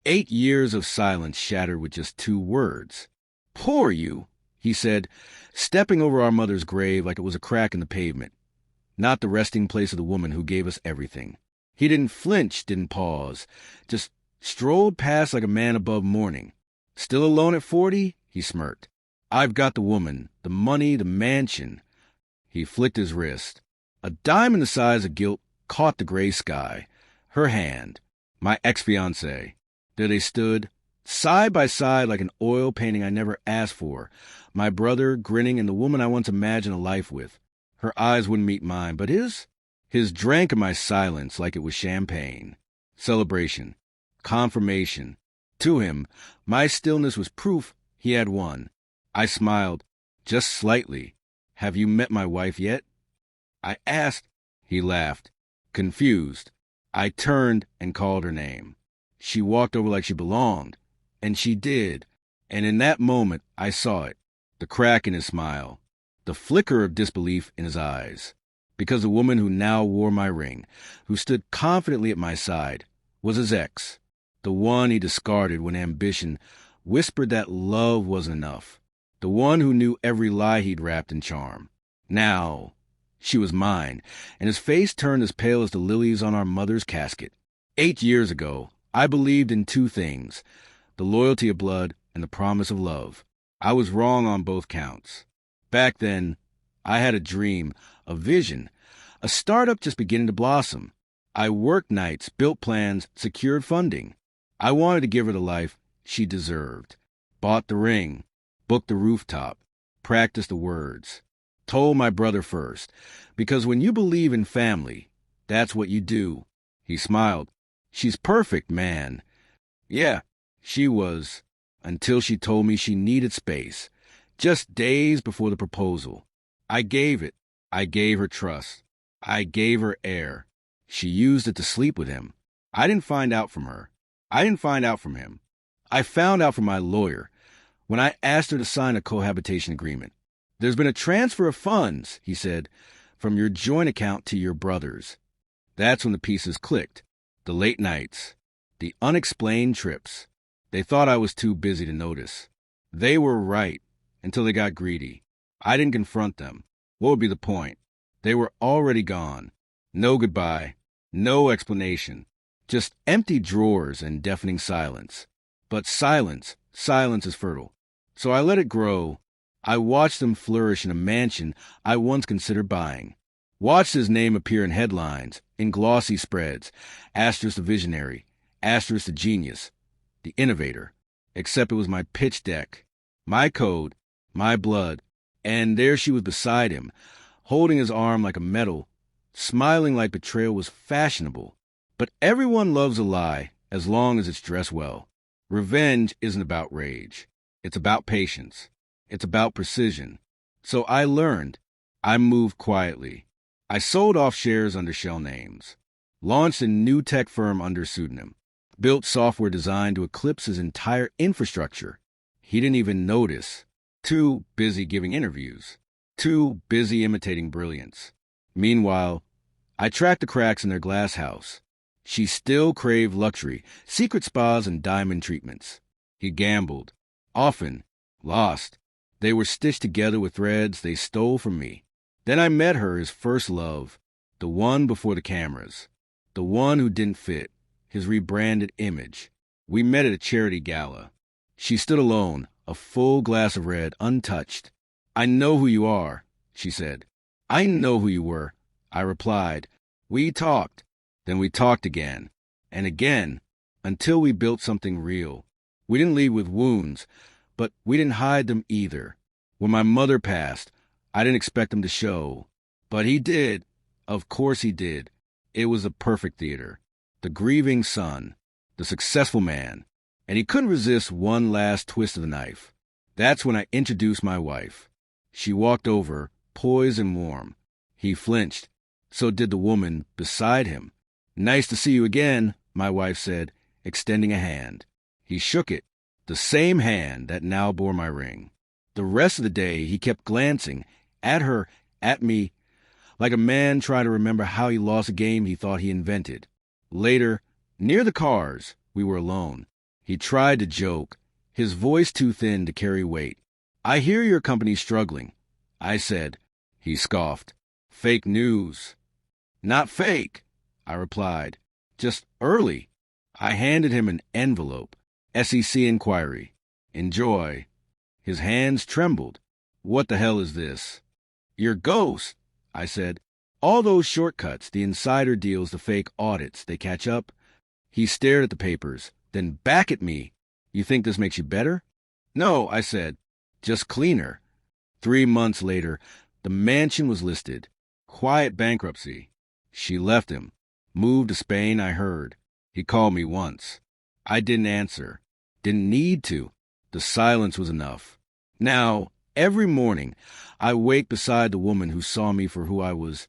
8 years of silence shattered with just 2 words. "Poor you," he said, stepping over our mother's grave like it was a crack in the pavement, not the resting place of the woman who gave us everything. He didn't flinch, didn't pause, just strolled past like a man above mourning. "Still alone at 40? He smirked. "I've got the woman, the money, the mansion." He flicked his wrist. A diamond the size of guilt caught the gray sky. Her hand, my ex-fiancée. There they stood, side by side like an oil painting I never asked for. My brother grinning and the woman I once imagined a life with. Her eyes wouldn't meet mine, but his drank in my silence like it was champagne. Celebration. Confirmation. To him, my stillness was proof he had won. I smiled, just slightly. "Have you met my wife yet?" I asked. He laughed, confused. I turned and called her name. She walked over like she belonged, and she did. And in that moment, I saw it, the crack in his smile, the flicker of disbelief in his eyes. Because the woman who now wore my ring, who stood confidently at my side, was his ex, the one he discarded when ambition whispered that love wasn't enough, the one who knew every lie he'd wrapped in charm. Now, she was mine, and his face turned as pale as the lilies on our mother's casket. 8 years ago, I believed in 2 things, the loyalty of blood and the promise of love. I was wrong on both counts. Back then, I had a dream, a vision, a startup just beginning to blossom. I worked nights, built plans, secured funding. I wanted to give her the life she deserved. Bought the ring, booked the rooftop, practiced the words. Told my brother first, because when you believe in family, that's what you do. He smiled. "She's perfect, man." Yeah, she was, until she told me she needed space, just days before the proposal. I gave it. I gave her trust. I gave her air. She used it to sleep with him. I didn't find out from her. I didn't find out from him. I found out from my lawyer when I asked her to sign a cohabitation agreement. "There's been a transfer of funds," he said, "from your joint account to your brother's." That's when the pieces clicked. The late nights. The unexplained trips. They thought I was too busy to notice. They were right, until they got greedy. I didn't confront them. What would be the point? They were already gone. No goodbye. No explanation. Just empty drawers and deafening silence. But silence is fertile. So I let it grow. I watched them flourish in a mansion I once considered buying. Watched his name appear in headlines, in glossy spreads. Asterisk the visionary, asterisk the genius, the innovator. Except it was my pitch deck, my code, my blood. And there she was beside him, holding his arm like a medal, smiling like betrayal was fashionable. But everyone loves a lie as long as it's dressed well. Revenge isn't about rage. It's about patience. It's about precision. So I learned. I moved quietly. I sold off shares under shell names. Launched a new tech firm under pseudonym. Built software designed to eclipse his entire infrastructure. He didn't even notice. Too busy giving interviews. Too busy imitating brilliance. Meanwhile, I tracked the cracks in their glass house. She still craved luxury, secret spas, and diamond treatments. He gambled. Often. Lost. They were stitched together with threads they stole from me. Then I met her, his first love. The one before the cameras. The one who didn't fit. His rebranded image. We met at a charity gala. She stood alone, a full glass of red, untouched. "I know who you are," she said. "I know who you were," I replied. We talked. Then we talked again. And again. Until we built something real. We didn't leave with wounds, but we didn't hide them either. When my mother passed, I didn't expect him to show. But he did. Of course he did. It was a perfect theater. The grieving son. The successful man. And he couldn't resist one last twist of the knife. That's when I introduced my wife. She walked over, poised and warm. He flinched. So did the woman beside him. "Nice to see you again," my wife said, extending a hand. He shook it, the same hand that now bore my ring. The rest of the day he kept glancing, at her, at me, like a man trying to remember how he lost a game he thought he invented. Later, near the cars, we were alone. He tried to joke, his voice too thin to carry weight. I hear your company's struggling, I said. He scoffed. Fake news. Not fake, I replied. Just early. I handed him an envelope. SEC inquiry. Enjoy. His hands trembled. What the hell is this? Your ghost, I said. All those shortcuts, the insider deals, the fake audits, they catch up? He stared at the papers, then back at me. You think this makes you better? No, I said. Just cleaner. 3 months later, the mansion was listed. Quiet bankruptcy. She left him. Moved to Spain, I heard. He called me once. I didn't answer. Didn't need to. The silence was enough. Now, every morning, I wake beside the woman who saw me for who I was,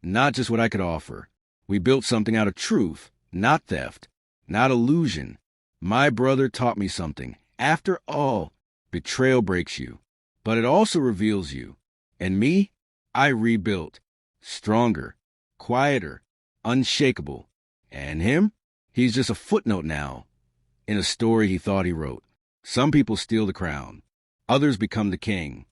not just what I could offer. We built something out of truth, not theft, not illusion. My brother taught me something. After all, betrayal breaks you, but it also reveals you. And me, I rebuilt. Stronger, quieter, unshakable. And him? He's just a footnote now, in a story he thought he wrote. Some people steal the crown. Others become the king.